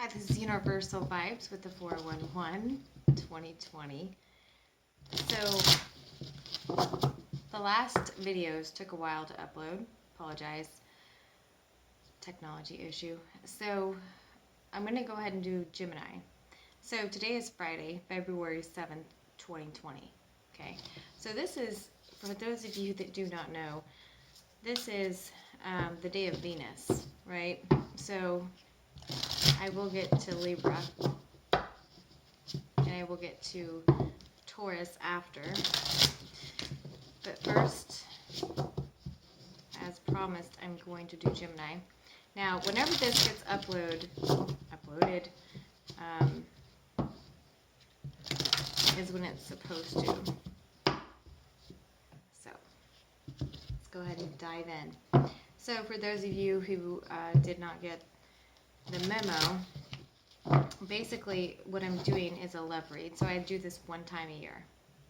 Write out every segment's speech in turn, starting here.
Hi, this is Universal Vibes with the 411 2020. So, the last videos took a while to upload. Apologize. Technology issue. So, I'm going to go ahead and do Gemini. So, today is Friday, February 7th, 2020. Okay. So, this is, for those of you that do not know, this is the day of Venus, right? So, I will get to Libra, and I will get to Taurus after. But first, as promised, I'm going to do Gemini. Now, whenever this gets uploaded, is when it's supposed to. So, let's go ahead and dive in. So, for those of you who did not get the memo, basically what I'm doing is a love read. So I do this one time a year.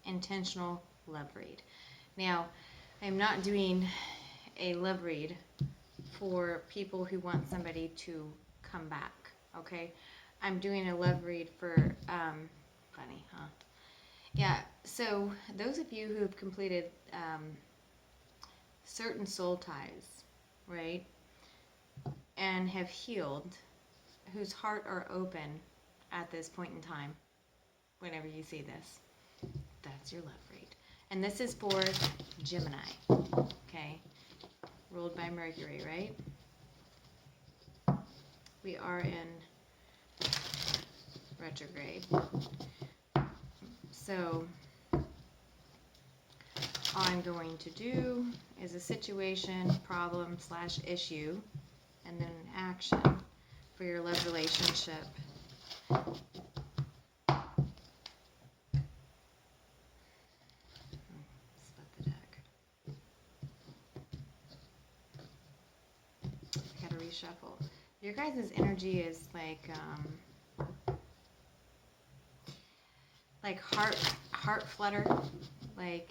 Intentional love read. Now, I'm not doing a love read for people who want somebody to come back, okay? I'm doing a love read for, funny, huh? Yeah, so those of you who have completed certain soul ties, right, and have healed, whose heart are open at this point in time, whenever you see this, that's your love read. And this is for Gemini, okay? Ruled by Mercury, right? We are in retrograde. So, all I'm going to do is a situation, problem / issue, and then an action for your love relationship. Split the deck. I gotta reshuffle. Your guys' energy is like heart flutter, like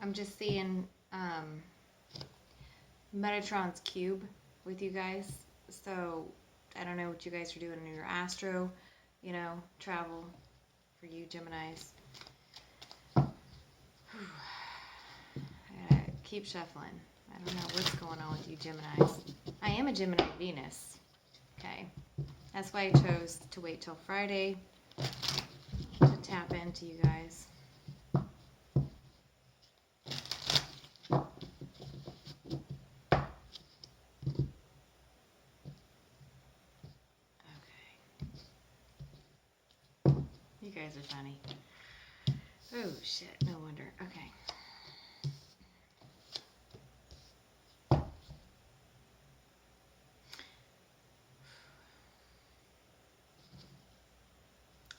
I'm just seeing Metatron's cube with you guys. So I don't know what you guys are doing in your astro, travel for you Geminis. I gotta keep shuffling. I don't know what's going on with you Geminis. I am a Gemini Venus. Okay. That's why I chose to wait till Friday to tap into you guys. You guys are funny. Oh shit, no wonder. Okay.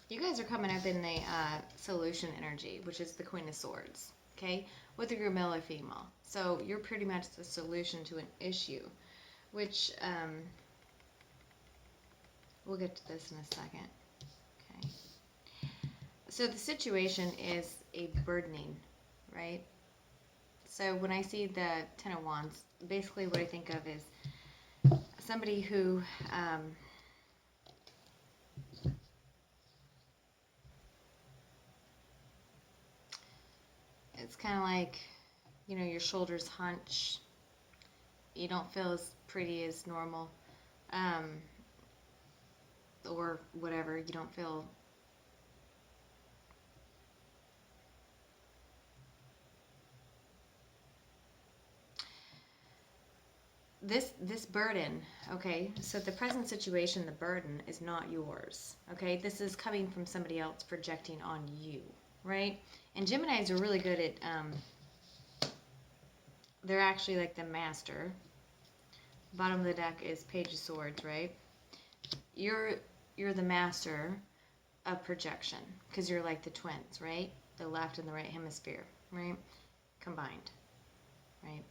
You guys are coming up in the solution energy, which is the Queen of Swords, okay? Whether you're male or female. So you're pretty much the solution to an issue, which we'll get to this in a second, okay? So the situation is a burdening, right? So when I see the Ten of Wands, basically what I think of is somebody who it's kind of like, your shoulders hunch. You don't feel as pretty as normal. Or whatever. You don't feel... This burden, okay? So the present situation, the burden, is not yours, okay? This is coming from somebody else projecting on you, right? And Geminis are really good at, they're actually like the master. Bottom of the deck is Page of Swords, right? You're the master of projection, because you're like the twins, right? The left and the right hemisphere, right? Combined, right?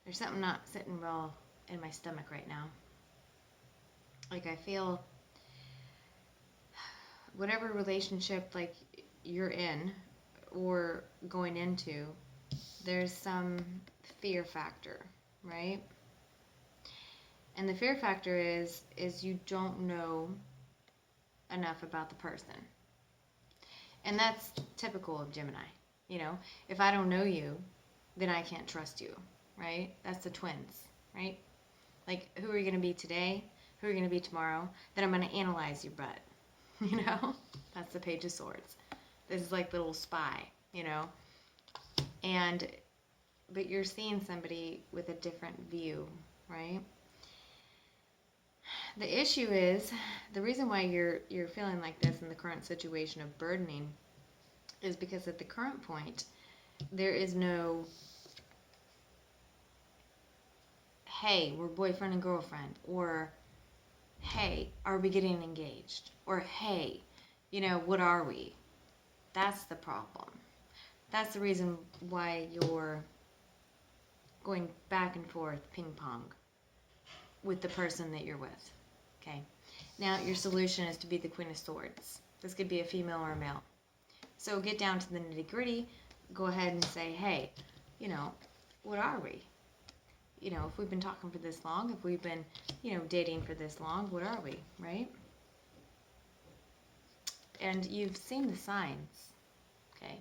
There's something not sitting well in my stomach right now. Like, I feel whatever relationship, like, you're in or going into, there's some fear factor, right? And the fear factor is you don't know enough about the person. And that's typical of Gemini. You know, if I don't know you, then I can't trust you, right? That's the twins, right? Like, who are you going to be today? Who are you going to be tomorrow? Then I'm going to analyze your butt, you know? That's the Page of Swords. This is like the little spy, you know? But you're seeing somebody with a different view, right? The issue is, the reason why you're feeling like this in the current situation of burdening is because at the current point, there is no, hey, we're boyfriend and girlfriend, or hey, are we getting engaged? Or hey, you know, what are we? That's the problem. That's the reason why you're going back and forth ping pong with the person that you're with. Okay. Now your solution is to be the Queen of Swords. This could be a female or a male. So get down to the nitty gritty. Go ahead and say, hey, you know, what are we? You know, if we've been talking for this long, if we've been, you know, dating for this long, what are we, right? And you've seen the signs, okay?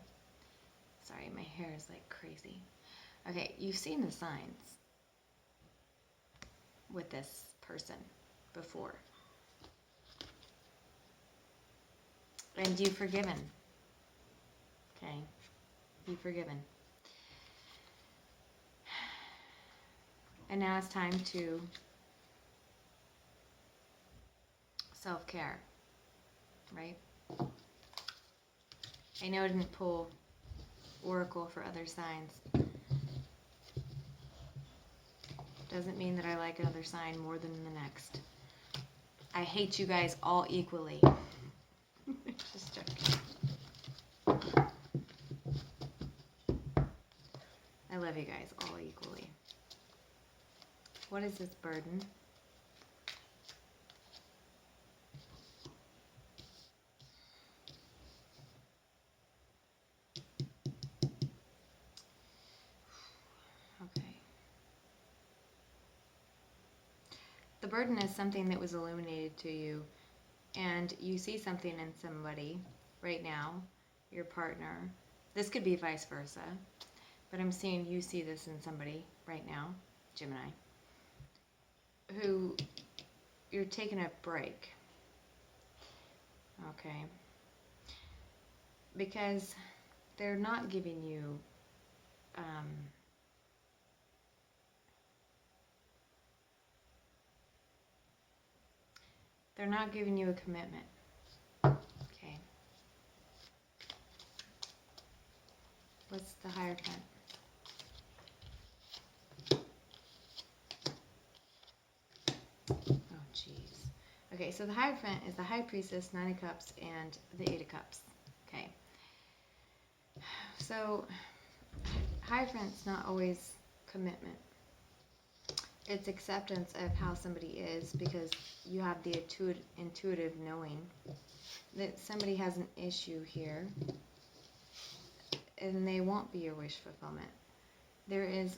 Sorry, my hair is like crazy. Okay, you've seen the signs with this person before. And you've forgiven. Okay, you've forgiven. And now it's time to self-care, right? I know I didn't pull Oracle for other signs. Doesn't mean that I like another sign more than the next. I hate you guys all equally. Just joking. I love you guys all equally. What is this burden? Okay. The burden is something that was illuminated to you, and you see something in somebody right now, your partner. This could be vice versa, but I'm seeing you see this in somebody right now, Gemini, who you're taking a break. Okay. Because they're not giving you they're not giving you a commitment. Okay. What's the Hierophant? Oh, jeez. Okay, so the Hierophant is the High Priestess, Nine of Cups, and the Eight of Cups. Okay. So, Hierophant's not always commitment. It's acceptance of how somebody is, because you have the intuitive knowing that somebody has an issue here, and they won't be your wish fulfillment. There is,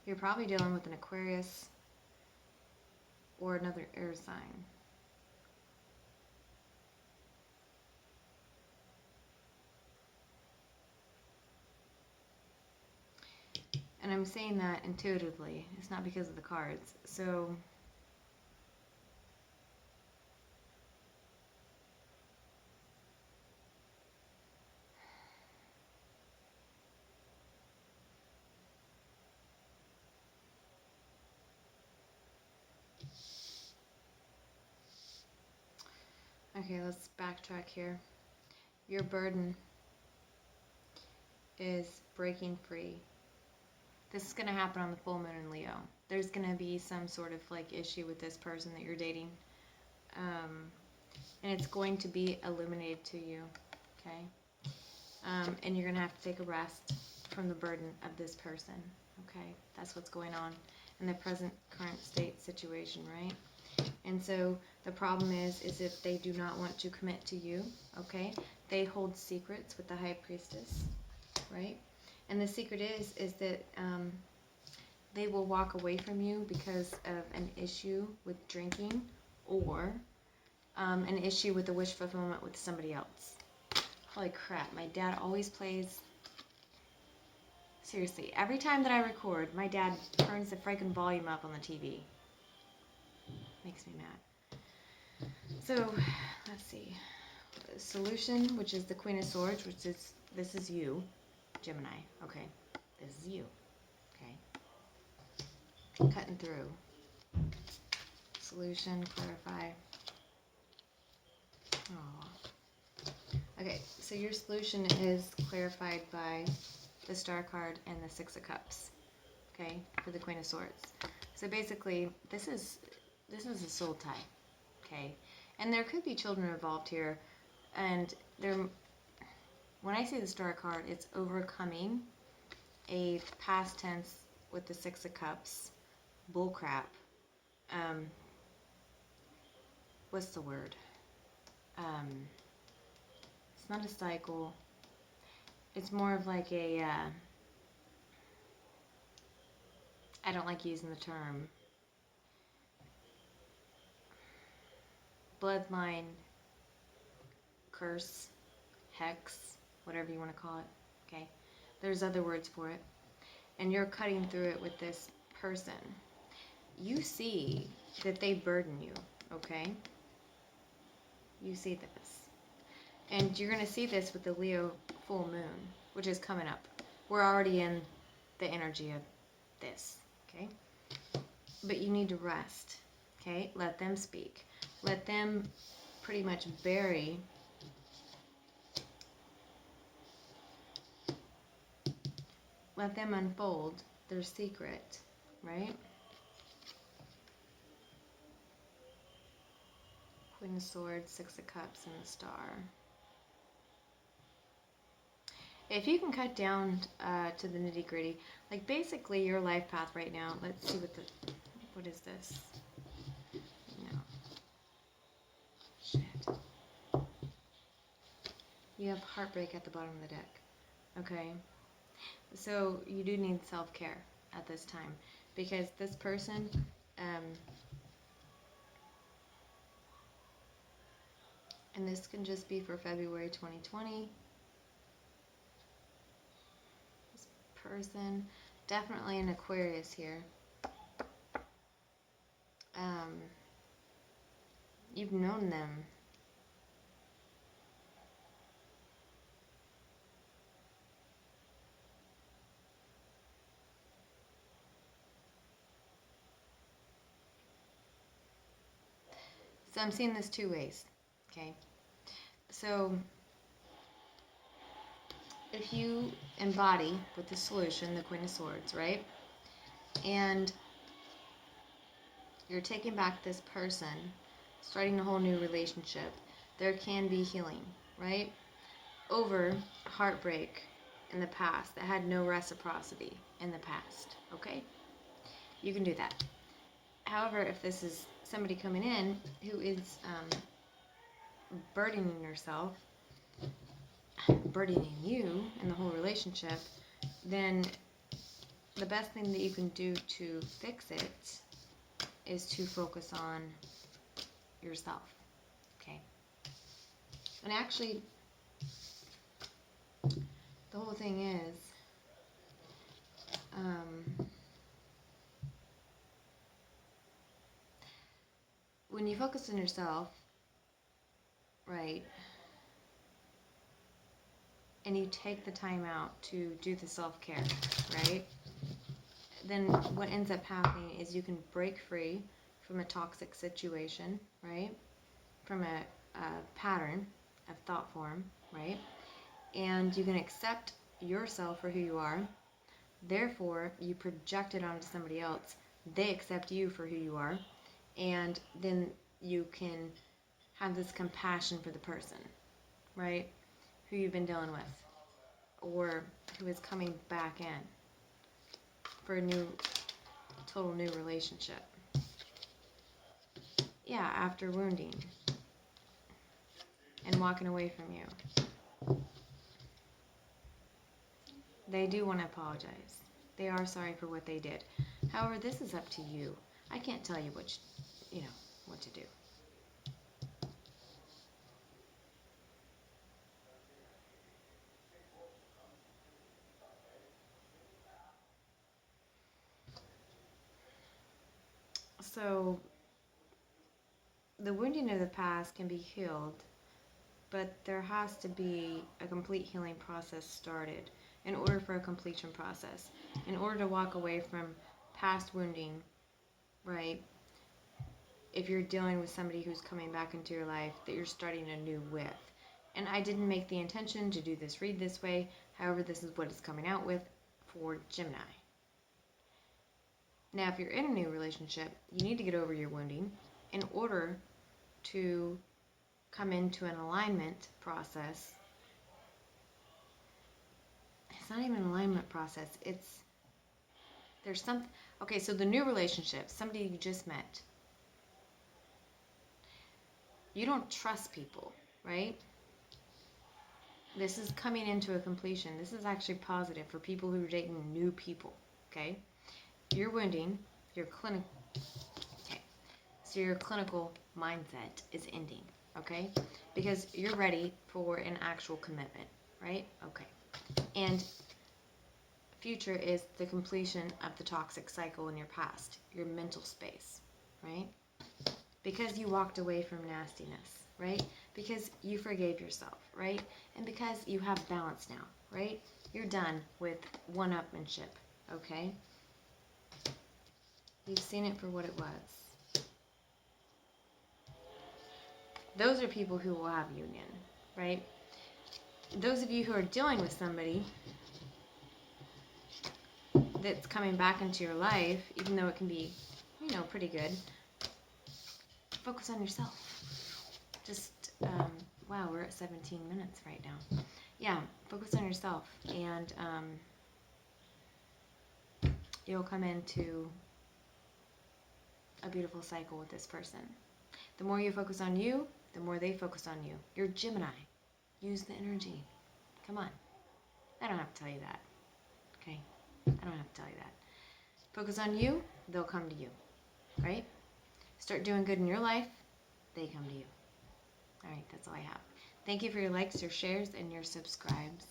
you're probably dealing with an Aquarius or another air sign. And I'm saying that intuitively. It's not because of the cards. So, okay, let's backtrack here. Your burden is breaking free. This is going to happen on the full moon in Leo. There's going to be some sort of like issue with this person that you're dating. And it's going to be illuminated to you. Okay? And you're going to have to take a rest from the burden of this person. Okay, that's what's going on in the present current state situation, right? And so the problem is if they do not want to commit to you, okay, they hold secrets with the high priestess, right? And the secret is that they will walk away from you because of an issue with drinking or an issue with the wish fulfillment with somebody else. Holy crap, my dad always plays. Seriously, every time that I record, my dad turns the freaking volume up on the TV. Makes me mad. So, let's see. Solution, which is the Queen of Swords, which is, this is you, Gemini. Okay, this is you. Okay. Cutting through. Solution, clarify. Oh. Okay, so your solution is clarified by the Star card and the Six of Cups. Okay, for the Queen of Swords. So basically, this is a soul tie. Okay, and there could be children involved here, and when I say the Star card, it's overcoming a past tense with the Six of Cups. Bullcrap. What's the word? It's not a cycle. It's more of like a, I don't like using the term, bloodline, curse, hex, whatever you want to call it, okay? There's other words for it. And you're cutting through it with this person. You see that they burden you, okay? You see this. And you're going to see this with the Leo full moon, which is coming up. We're already in the energy of this, okay? But you need to rest, okay? Let them speak. Let them pretty much bury let them unfold their secret, right? Queen of Swords, Six of Cups, and the Star. If you can cut down to the nitty gritty, like basically your life path right now, let's see what is this? No. Shit. You have heartbreak at the bottom of the deck, okay? So you do need self-care at this time because this person, and this can just be for February 2020. This person, definitely an Aquarius here. You've known them. So I'm seeing this two ways, okay? So if you embody with the solution, the Queen of Swords, right? And you're taking back this person, starting a whole new relationship, there can be healing, right? Over heartbreak in the past that had no reciprocity in the past, okay? You can do that. However, if this is somebody coming in who is burdening yourself, burdening you in the whole relationship, then the best thing that you can do to fix it is to focus on yourself, okay? And actually, the whole thing is, when you focus on yourself, right, and you take the time out to do the self-care, right, then what ends up happening is you can break free from a toxic situation, right, from a pattern of thought form, right, and you can accept yourself for who you are. Therefore, you project it onto somebody else. They accept you for who you are, and then you can have this compassion for the person, right, who you've been dealing with, or who is coming back in. for a total new relationship. Yeah, after wounding and walking away from you. They do want to apologize. They are sorry for what they did. However, this is up to you. I can't tell you what to do. So, the wounding of the past can be healed, but there has to be a complete healing process started in order for a completion process. In order to walk away from past wounding, right? If you're dealing with somebody who's coming back into your life that you're starting anew with. And I didn't make the intention to do this read this way. However, this is what it's coming out with for Gemini. Now, if you're in a new relationship, you need to get over your wounding in order to come into an alignment process. It's not even an alignment process. There's something. Okay, so the new relationship, somebody you just met. You don't trust people, right? This is coming into a completion. This is actually positive for people who are dating new people, okay? Your wounding, your clinical, okay? So your clinical mindset is ending, okay? Because you're ready for an actual commitment, right? Okay. And future is the completion of the toxic cycle in your past, your mental space, right? Because you walked away from nastiness, right? Because you forgave yourself, right? And because you have balance now, right? You're done with one-upmanship, okay? You've seen it for what it was. Those are people who will have union, right? Those of you who are dealing with somebody that's coming back into your life, even though it can be, pretty good, focus on yourself. Just, wow, we're at 17 minutes right now. Yeah, focus on yourself, and you'll come into a beautiful cycle with this person. The more you focus on you, the more they focus on you. You're Gemini. Use the energy. Come on. I don't have to tell you that. Okay? I don't have to tell you that. Focus on you, they'll come to you. Right? Start doing good in your life, they come to you. Alright, that's all I have. Thank you for your likes, your shares, and your subscribes.